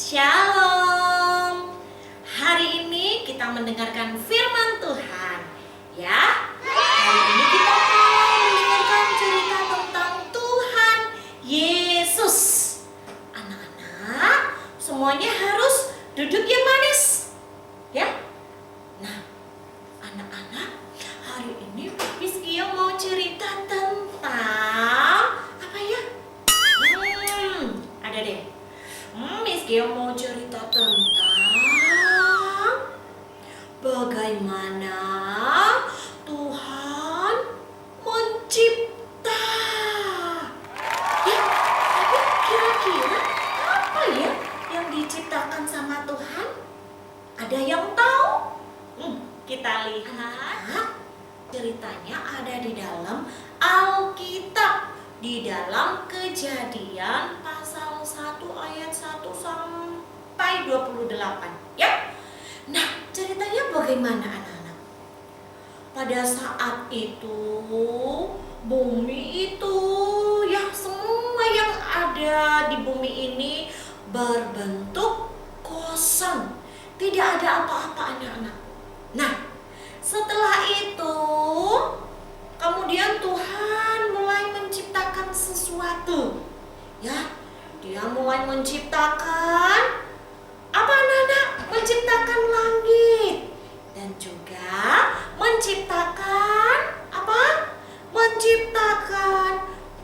Shalom. Hari ini kita mendengarkan firman Tuhan, ya. Hari ini kita mau mendengarkan cerita tentang Tuhan Yesus. Anak-anak, semuanya harus duduk yang manis, ya. Nah, anak-anak, hari ini Miss Gia mau cerita tentang apa ya? Ada deh. Miss Gia mau cerita tentang bagaimana Tuhan mencipta. Ya, tapi kira-kira apa ya yang diciptakan sama Tuhan? Ada yang tahu? Kita lihat. Ceritanya ada di dalam Alkitab, di dalam Kejadian pasal 1 ayat 1 sampai 28, ya. Nah, ceritanya bagaimana anak-anak? Pada saat itu bumi itu, ya, semua yang ada di bumi ini berbentuk kosong. Tidak ada apa-apa anak-anak. Nah, setelah itu kemudian Tuhan mulai menciptakan sesuatu, ya. Dia mulai menciptakan apa anak-anak? Menciptakan langit dan juga menciptakan apa? Menciptakan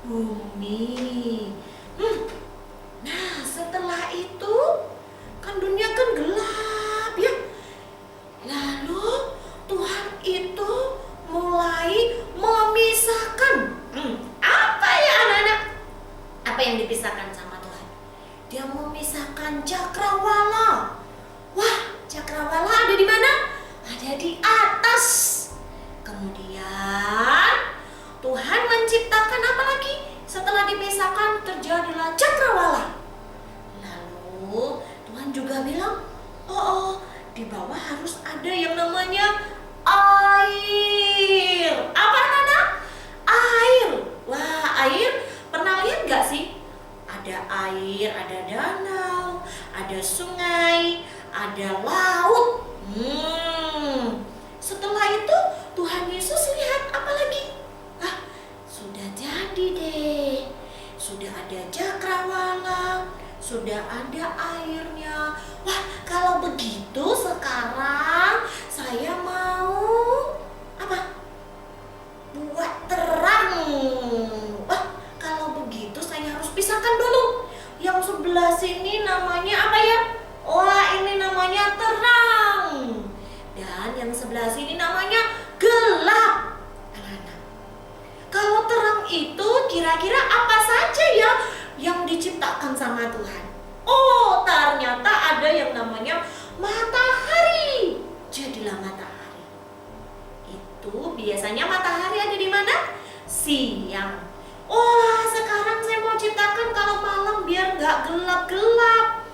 bumi. Nah, setelah itu kan dunia kan gelap, ya. Lalu Tuhan itu mulai memisahkan. Apa ya anak-anak? Apa yang dipisahkan sama Tuhan? Dia memisahkan cakrawala. Wah, cakrawala ada di mana? Ada di atas. Kemudian Tuhan menciptakan apa lagi? Setelah dipisahkan terjadilah cakrawala. Lalu Tuhan juga bilang, di bawah harus ada yang namanya air. Apa anak-anak? Air. Wah, air pernah lihat gak sih? Ada air, ada danau, ada sungai, ada laut. Setelah itu Tuhan Yesus lihat apa lagi? Sudah jadi deh. Sudah ada cakrawala, sudah ada airnya. Wah, kalau begitu sekarang saya mau apa? Buat terang. Wah, kalau begitu saya harus pisahkan dulu. Yang sebelah sini namanya apa ya? Wah, ini namanya terang. Dan yang sebelah sini namanya gelap. Anak-anak, kalau terang itu kira-kira apa saja ya yang diciptakan sama Tuhan? Oh, ternyata ada yang namanya matahari. Jadilah matahari. Itu biasanya matahari ada di mana? Siang. Wah, sekarang saya mau ciptakan kalau malam biar gak gelap-gelap.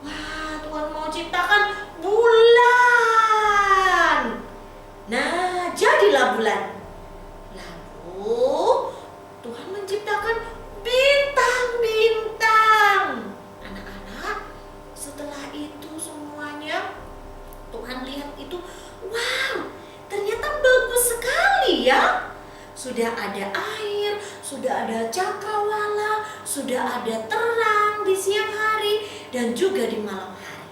Wah, Tuhan mau ciptakan bulan. Nah, jadilah bulan. Lalu Tuhan menciptakan bintang-bintang. Anak-anak, setelah itu semuanya Tuhan lihat itu, wow, ternyata bagus sekali ya. Sudah ada air, sudah ada cakrawala, sudah ada terang di siang hari dan juga di malam hari.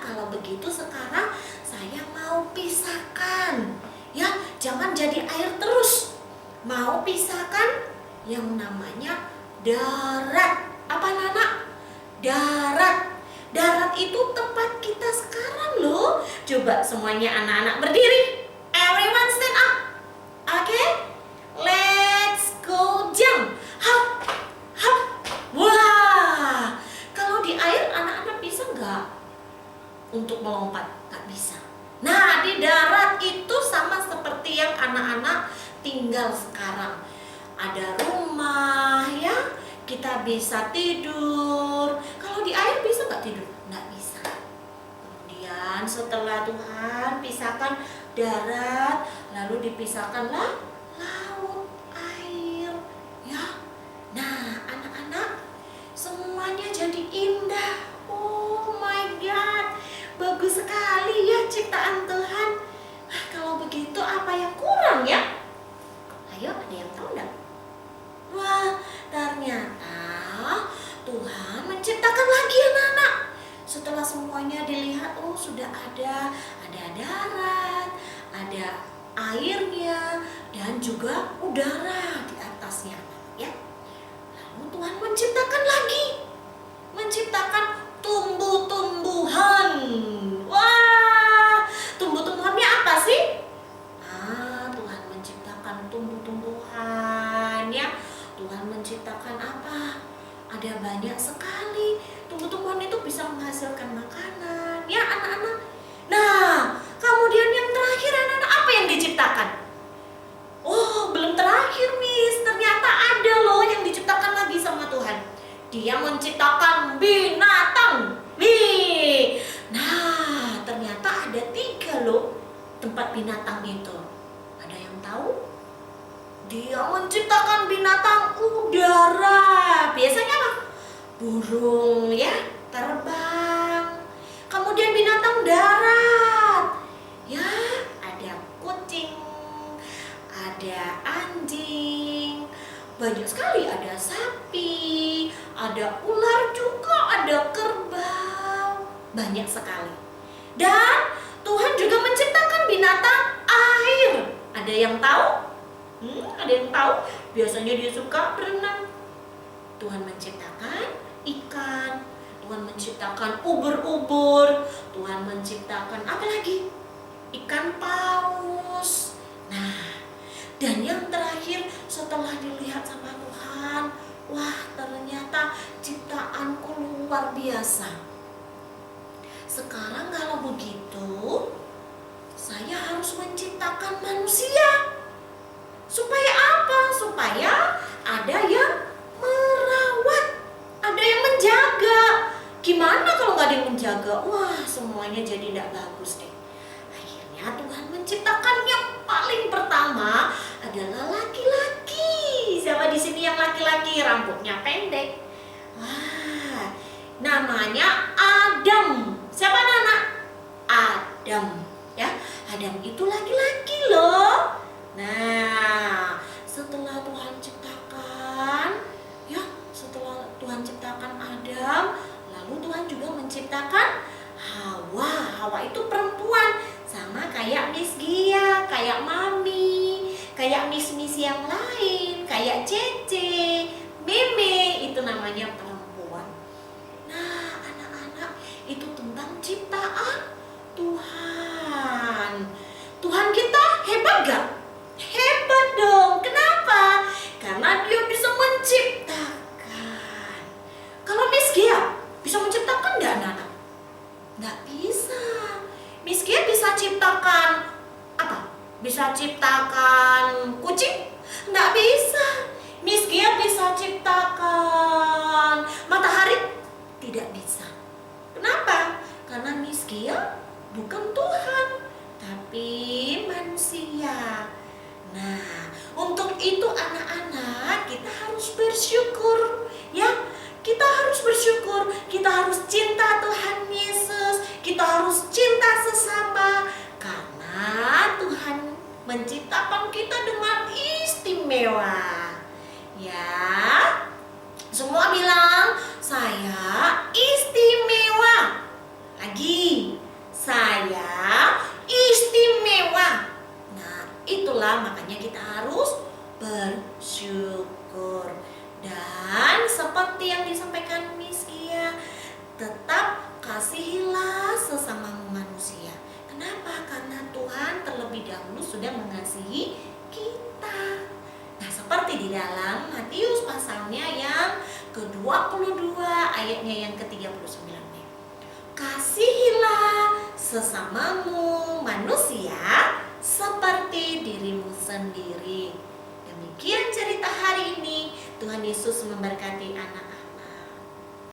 Kalau begitu sekarang saya mau pisahkan, ya, jangan jadi air terus. Mau pisahkan yang namanya darat. Apa anak? Darat. Darat itu tempat kita sekarang loh. Coba semuanya anak-anak berdiri. Everyone stand up. Oke? Let's go jump. Hop, hop. Wah, kalau di air anak-anak bisa nggak untuk melompat? Nggak bisa. Nah, di darat itu sama seperti yang anak-anak tinggal sekarang. Ada rumah, ya, kita bisa tidur. Kalau di air bisa nggak tidur? Nggak bisa. Kemudian setelah Tuhan pisahkan darat, lalu dipisahkanlah laut, air, ya. Nah, anak-anak, semuanya jadi indah. Oh, juga ada darat, ada airnya, dan juga udara di atasnya, ya. Lalu Tuhan menciptakan tumbuh-tumbuhan. Wah, tumbuh-tumbuhannya apa sih? Tuhan menciptakan tumbuh-tumbuhan, ya. Tuhan menciptakan apa? Ada banyak sekali. Tumbuh-tumbuhan itu bisa menghasilkan makanan, ya anak-anak. Nah, kemudian yang terakhir anak-anak, apa yang diciptakan? Oh, belum terakhir, Miss. Ternyata ada loh yang diciptakan lagi sama Tuhan. Dia menciptakan binatang. Nih. Nah, ternyata ada 3 loh tempat binatang itu. Ada yang tahu? Dia menciptakan binatang udara. Biasanya apa? Burung, ya, terbang. Kemudian binatang darat. Ya, ada kucing, ada anjing, banyak sekali, ada sapi, ada ular juga, ada kerbau, banyak sekali. Dan Tuhan juga menciptakan binatang air. Ada yang tahu? Ada yang tahu? Biasanya dia suka berenang. Tuhan menciptakan ikan, Tuhan menciptakan ubur-ubur, Tuhan menciptakan apa lagi? Ikan paus. Nah, dan yang terakhir setelah dilihat sama Tuhan, wah, ternyata ciptaanku luar biasa. Sekarang kalau begitu, saya harus menciptakan manusia. Supaya apa? Supaya ada yang merawat, ada yang menjaga. Gimana kalau nggak ada yang menjaga? Wah, semuanya jadi tidak bagus deh. Akhirnya Tuhan menciptakan yang paling pertama adalah laki-laki. Siapa di sini yang laki-laki? Rambutnya pendek. Wah, namanya Adam. Siapa anak? Adam. Ya, Adam itu laki-laki loh. Nah, setelah Tuhan ciptakan, ya, setelah Tuhan ciptakan Adam, lalu Tuhan juga menciptakan Hawa. Hawa itu perempuan, sama kayak Miss Gia, kayak Mami, kayak Miss-Miss yang lain, kayak Cece, Meme, itu namanya perempuan. Nah, anak-anak, itu tentang ciptaan Tuhan. Tuhan kita hebat gak? Hebat dong. Kenapa? Karena dia bisa menciptakan. Kalau Miss Gia bisa menciptakan gak anak-anak? Nggak bisa. Miss Gia bisa ciptakan apa? Bisa ciptakan kucing? Nggak bisa. Miss Gia bisa ciptakan matahari? Tidak bisa. Kenapa? Karena Miss Gia bukan Tuhan, tapi manusia. Nah, untuk itu anak-anak, kita harus bersyukur, ya. Kita harus bersyukur, kita harus cinta Tuhan Yesus, kita harus cinta sesama, karena Tuhan menciptakan kita dengan istimewa. Ya, semua bilang, saya istimewa. Lagi, saya istimewa. Nah, itulah makanya kita harus bersyukur. Dan seperti yang disampaikan Miss Gia, tetap kasihilah sesama manusia. Kenapa? Karena Tuhan terlebih dahulu sudah mengasihi kita. Nah, seperti di dalam Matius pasalnya yang ke-22 ayatnya yang ke-39. Kasihilah sesamamu manusia seperti dirimu sendiri. Demikian cerita hari ini. Tuhan Yesus memberkati anak-anak.